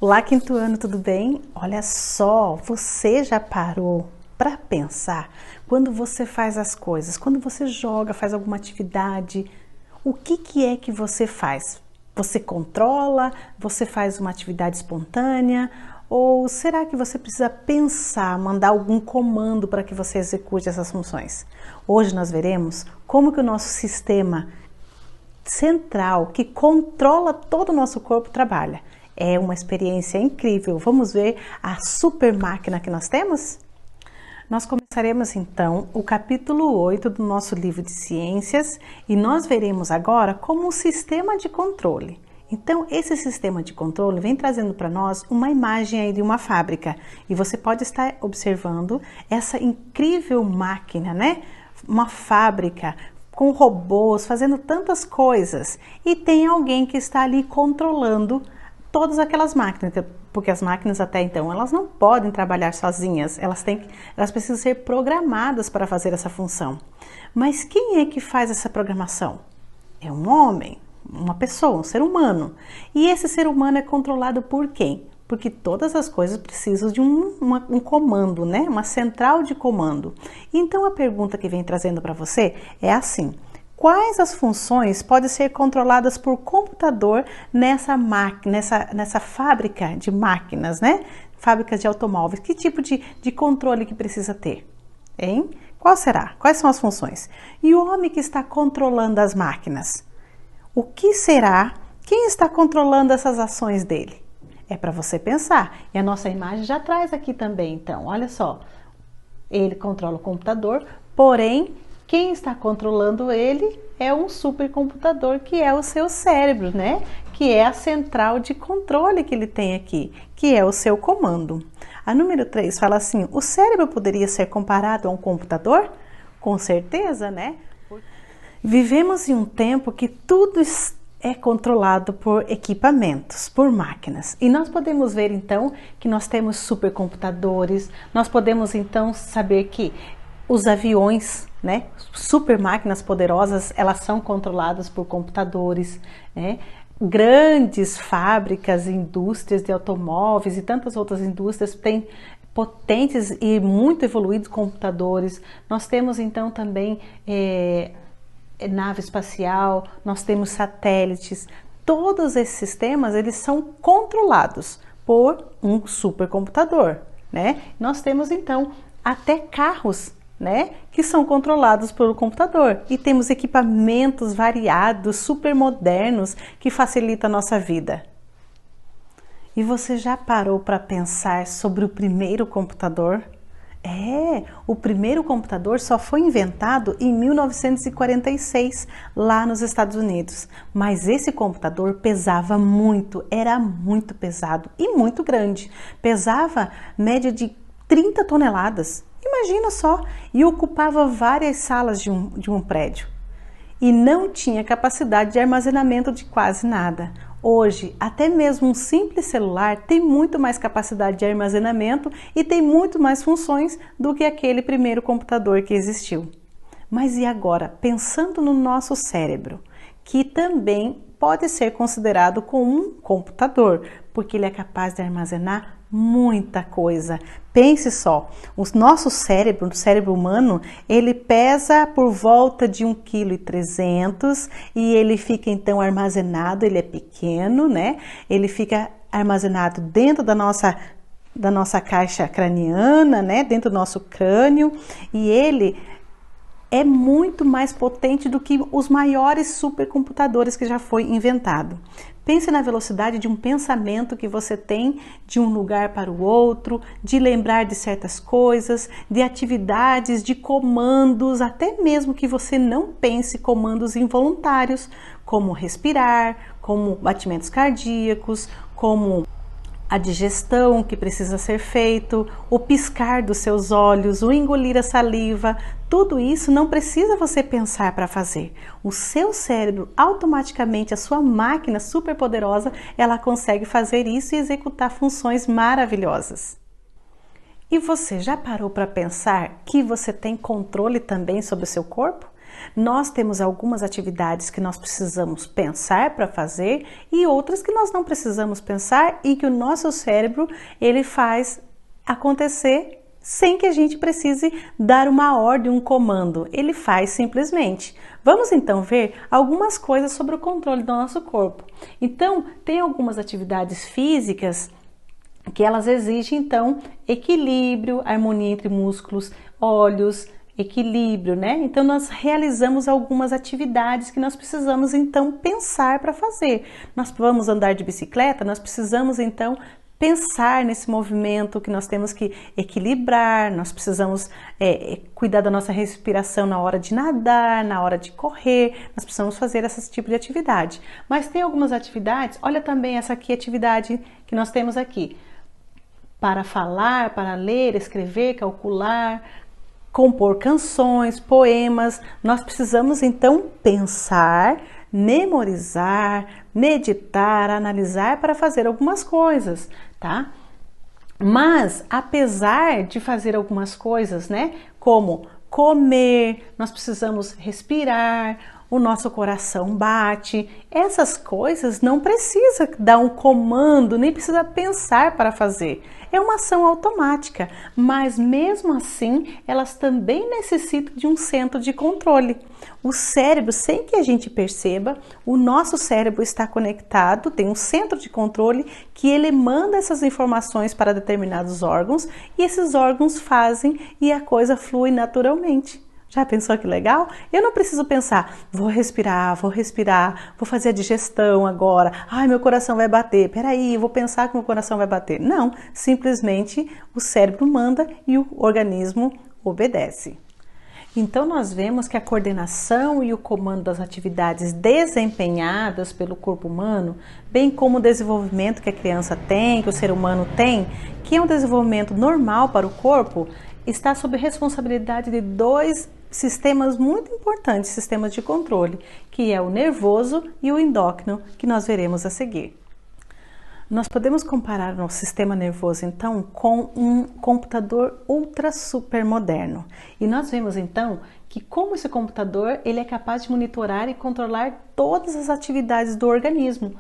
Olá, quinto ano, tudo bem? Olha só, você já parou para pensar quando você faz as coisas, quando você joga, faz alguma atividade, o que é que você faz? Você controla? Você faz uma atividade espontânea? Ou será que você precisa pensar, mandar algum comando para que você execute essas funções? Hoje nós veremos como que o nosso sistema central, que controla todo o nosso corpo, trabalha. É uma experiência incrível. Vamos ver a super máquina que nós temos? Nós começaremos então o capítulo 8 do nosso livro de ciências e nós veremos agora como um sistema de controle. Então, esse sistema de controle vem trazendo para nós uma imagem aí de uma fábrica e você pode estar observando essa incrível máquina, né? Uma fábrica com robôs fazendo tantas coisas e tem alguém que está ali controlando todas aquelas máquinas, porque as máquinas até então elas não podem trabalhar sozinhas, elas precisam ser programadas para fazer essa função. Mas quem é que faz essa programação? É um homem, uma pessoa, um ser humano. E esse ser humano é controlado por quem? Porque todas as coisas precisam de um comando, né? Uma central de comando. Então a pergunta que vem trazendo para você é assim: quais as funções podem ser controladas por computador nessa máquina, nessa fábrica de máquinas, né? Fábricas de automóveis. Que tipo de controle que precisa ter? Hein? Qual será? Quais são as funções? E o homem que está controlando as máquinas? O que será? Quem está controlando essas ações dele? É para você pensar. E a nossa imagem já traz aqui também, então, olha só. Ele controla o computador, porém, quem está controlando ele é um supercomputador, que é o seu cérebro, né? Que é a central de controle que ele tem aqui, que é o seu comando. A número 3 fala assim: o cérebro poderia ser comparado a um computador? Com certeza, né? Vivemos em um tempo que tudo é controlado por equipamentos, por máquinas. E nós podemos ver então que nós temos supercomputadores, nós podemos então saber que os aviões, né, super máquinas poderosas, elas são controladas por computadores, né? Grandes fábricas, indústrias de automóveis e tantas outras indústrias têm potentes e muito evoluídos computadores. Nós temos então também nave espacial, nós temos satélites. Todos esses sistemas, eles são controlados por um supercomputador, né? Nós temos então até carros, né, que são controlados pelo computador, e temos equipamentos variados, super modernos, que facilitam a nossa vida. E você já parou para pensar sobre o primeiro computador? O primeiro computador só foi inventado em 1946, lá nos Estados Unidos. Mas esse computador pesava muito, era muito pesado e muito grande. Pesava média de 30 toneladas, imagina só, e ocupava várias salas de um prédio. E não tinha capacidade de armazenamento de quase nada. Hoje, até mesmo um simples celular tem muito mais capacidade de armazenamento e tem muito mais funções do que aquele primeiro computador que existiu. Mas e agora, pensando no nosso cérebro, que também pode ser considerado como um computador, porque ele é capaz de armazenar muita coisa. Pense só, o nosso cérebro, o cérebro humano, ele pesa por volta de 1,3 kg e ele fica então armazenado, ele é pequeno, né? Ele fica armazenado dentro da nossa caixa craniana, né? Dentro do nosso crânio, e ele é muito mais potente do que os maiores supercomputadores que já foi inventado. Pense na velocidade de um pensamento que você tem de um lugar para o outro, de lembrar de certas coisas, de atividades, de comandos, até mesmo que você não pense, comandos involuntários, como respirar, como batimentos cardíacos, como a digestão que precisa ser feito, o piscar dos seus olhos, o engolir a saliva, tudo isso não precisa você pensar para fazer. O seu cérebro, automaticamente, a sua máquina super poderosa, ela consegue fazer isso e executar funções maravilhosas. E você já parou para pensar que você tem controle também sobre o seu corpo? Nós temos algumas atividades que nós precisamos pensar para fazer e outras que nós não precisamos pensar e que o nosso cérebro ele faz acontecer sem que a gente precise dar uma ordem, um comando. Ele faz simplesmente. Vamos então ver algumas coisas sobre o controle do nosso corpo. Então, tem algumas atividades físicas que elas exigem então equilíbrio, harmonia entre músculos, olhos, equilíbrio, né? Então nós realizamos algumas atividades que nós precisamos então pensar para fazer. Nós vamos andar de bicicleta, nós precisamos então pensar nesse movimento que nós temos que equilibrar, nós precisamos cuidar da nossa respiração na hora de nadar, na hora de correr, nós precisamos fazer esse tipo de atividade. Mas tem algumas atividades, olha também essa aqui atividade que nós temos aqui, para falar, para ler, escrever, calcular, compor canções, poemas, nós precisamos então pensar, memorizar, meditar, analisar para fazer algumas coisas, tá? Mas apesar de fazer algumas coisas, né, como comer, nós precisamos respirar, o nosso coração bate, essas coisas não precisa dar um comando, nem precisa pensar para fazer. É uma ação automática, mas mesmo assim, elas também necessitam de um centro de controle. O cérebro, sem que a gente perceba, o nosso cérebro está conectado, tem um centro de controle que ele manda essas informações para determinados órgãos e esses órgãos fazem e a coisa flui naturalmente. Já pensou que legal? Eu não preciso pensar, vou respirar, vou fazer a digestão agora. Ai, meu coração vai bater. Peraí, eu vou pensar que meu coração vai bater. Não, simplesmente o cérebro manda e o organismo obedece. Então nós vemos que a coordenação e o comando das atividades desempenhadas pelo corpo humano, bem como o desenvolvimento que a criança tem, que o ser humano tem, que é um desenvolvimento normal para o corpo, está sob responsabilidade de dois sistemas muito importantes, sistemas de controle, que é o nervoso e o endócrino, que nós veremos a seguir. Nós podemos comparar o nosso sistema nervoso, então, com um computador ultra super moderno. E nós vemos, então, que como esse computador, ele é capaz de monitorar e controlar todas as atividades do organismo.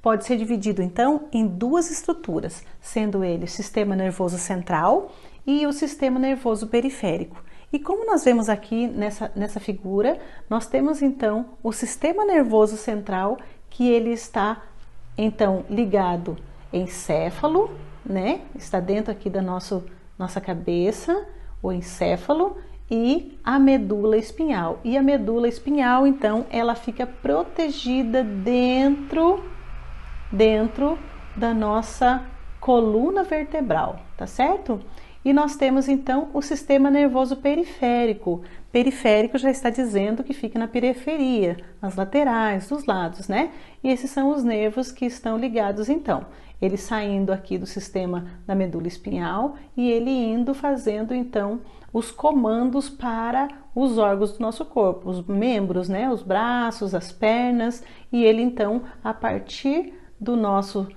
Pode ser dividido, então, em duas estruturas, sendo ele o sistema nervoso central e o sistema nervoso periférico. E como nós vemos aqui nessa figura, nós temos então o sistema nervoso central que ele está então ligado encéfalo, né? Está dentro aqui da nossa cabeça, o encéfalo e a medula espinhal. E a medula espinhal, então, ela fica protegida dentro da nossa coluna vertebral, tá certo? E nós temos então o sistema nervoso periférico. Periférico já está dizendo que fica na periferia, nas laterais, dos lados, né? E esses são os nervos que estão ligados então. Ele saindo aqui do sistema da medula espinhal e ele indo fazendo então os comandos para os órgãos do nosso corpo, os membros, né? Os braços, as pernas, e ele então, a partir do nosso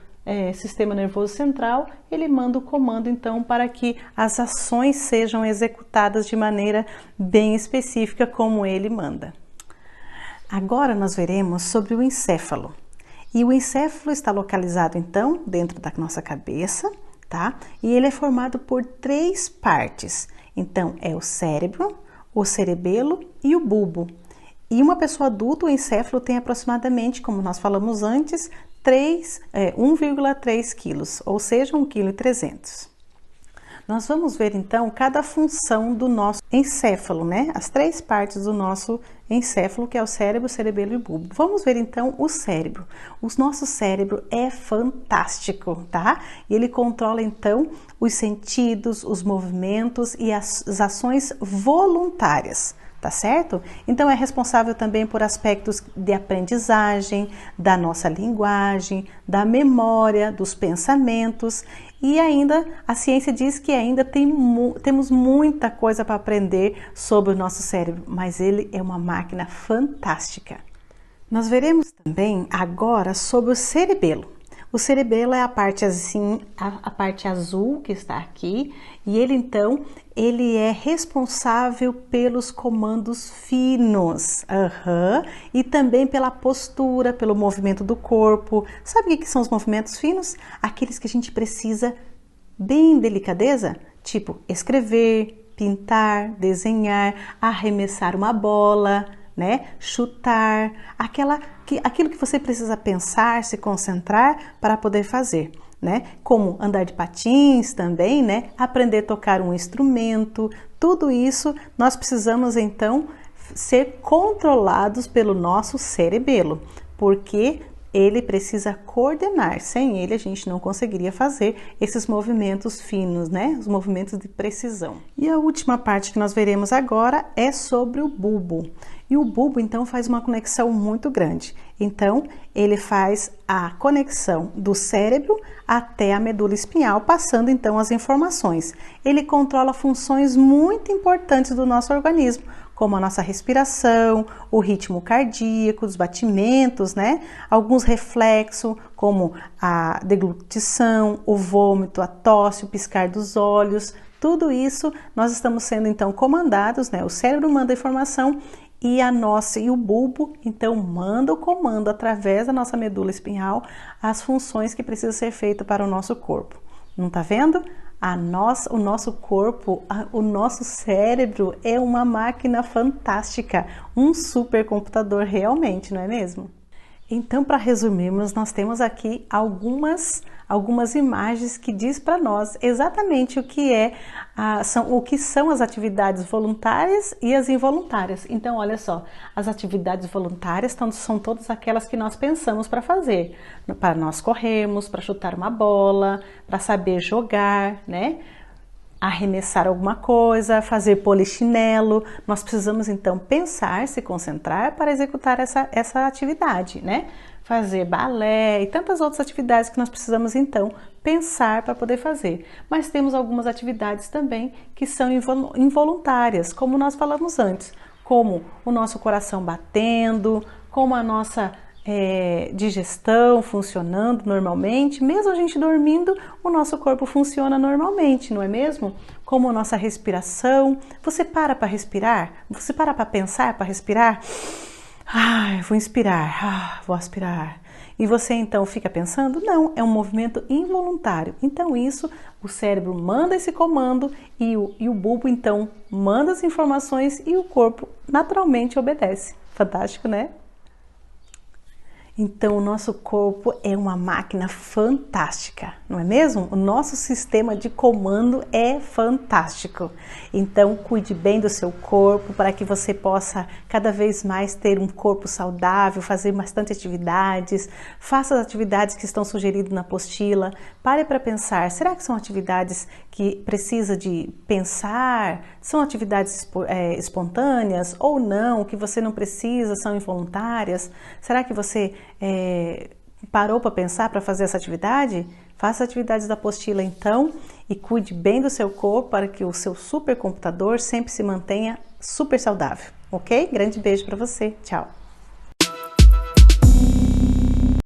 sistema nervoso central, ele manda o comando então para que as ações sejam executadas de maneira bem específica como ele manda. Agora nós veremos sobre o encéfalo. E o encéfalo está localizado então dentro da nossa cabeça, tá? E ele é formado por três partes. Então é o cérebro, o cerebelo e o bulbo. E uma pessoa adulta, o encéfalo tem aproximadamente, como nós falamos antes, 1,3 quilos, ou seja, 1,3 kg. Nós vamos ver então cada função do nosso encéfalo, né? As três partes do nosso encéfalo, que é o cérebro, o cerebelo e o bulbo. Vamos ver então o cérebro. O nosso cérebro é fantástico, tá? E ele controla então os sentidos, os movimentos e as ações voluntárias. Tá certo? Então é responsável também por aspectos de aprendizagem, da nossa linguagem, da memória, dos pensamentos e ainda a ciência diz que ainda temos muita coisa para aprender sobre o nosso cérebro, mas ele é uma máquina fantástica. Nós veremos também agora sobre o cerebelo. O cerebelo é a parte assim, a parte azul que está aqui, e ele então, ele é responsável pelos comandos finos, e também pela postura, pelo movimento do corpo. Sabe o que são os movimentos finos? Aqueles que a gente precisa bem delicadeza, tipo escrever, pintar, desenhar, arremessar uma bola, né? Chutar, aquilo que você precisa pensar, se concentrar para poder fazer. Né? Como andar de patins também, né? Aprender a tocar um instrumento, tudo isso nós precisamos então ser controlados pelo nosso cerebelo, porque ele precisa coordenar, sem ele a gente não conseguiria fazer esses movimentos finos, né? Os movimentos de precisão. E a última parte que nós veremos agora é sobre o bulbo. E o bulbo então faz uma conexão muito grande. Então ele faz a conexão do cérebro até a medula espinhal, passando então as informações. Ele controla funções muito importantes do nosso organismo, como a nossa respiração, o ritmo cardíaco, os batimentos, né? Alguns reflexos, como a deglutição, o vômito, a tosse, o piscar dos olhos. Tudo isso nós estamos sendo então comandados, né? O cérebro manda a informação e o bulbo então manda o comando através da nossa medula espinhal as funções que precisam ser feitas para o nosso corpo. Não tá vendo? O nosso corpo, o nosso cérebro é uma máquina fantástica, um supercomputador realmente, não é mesmo? Então, para resumirmos, nós temos aqui algumas imagens que diz para nós exatamente o que são as atividades voluntárias e as involuntárias. Então, olha só, as atividades voluntárias são todas aquelas que nós pensamos para fazer, para nós corrermos, para chutar uma bola, para saber jogar, né? Arremessar alguma coisa, fazer polichinelo. Nós precisamos então pensar, se concentrar para executar essa atividade, né? Fazer balé e tantas outras atividades que nós precisamos então pensar para poder fazer. Mas temos algumas atividades também que são involuntárias, como nós falamos antes, como o nosso coração batendo, como a nossa digestão funcionando normalmente, mesmo a gente dormindo, o nosso corpo funciona normalmente, não é mesmo? Como a nossa respiração, você para respirar? Você para pensar para respirar? Vou inspirar, vou aspirar. E você então fica pensando? Não, é um movimento involuntário. Então isso, o cérebro manda esse comando e o bulbo então manda as informações e o corpo naturalmente obedece. Fantástico, né? Então, o nosso corpo é uma máquina fantástica, não é mesmo? O nosso sistema de comando é fantástico. Então, cuide bem do seu corpo para que você possa cada vez mais ter um corpo saudável, fazer bastante atividades, faça as atividades que estão sugeridas na apostila. Pare para pensar, será que são atividades que precisa de pensar? São atividades espontâneas ou não, que você não precisa, são involuntárias? Será que você parou para pensar para fazer essa atividade? Faça atividades da apostila então e cuide bem do seu corpo para que o seu supercomputador sempre se mantenha super saudável, ok? Grande beijo para você, tchau!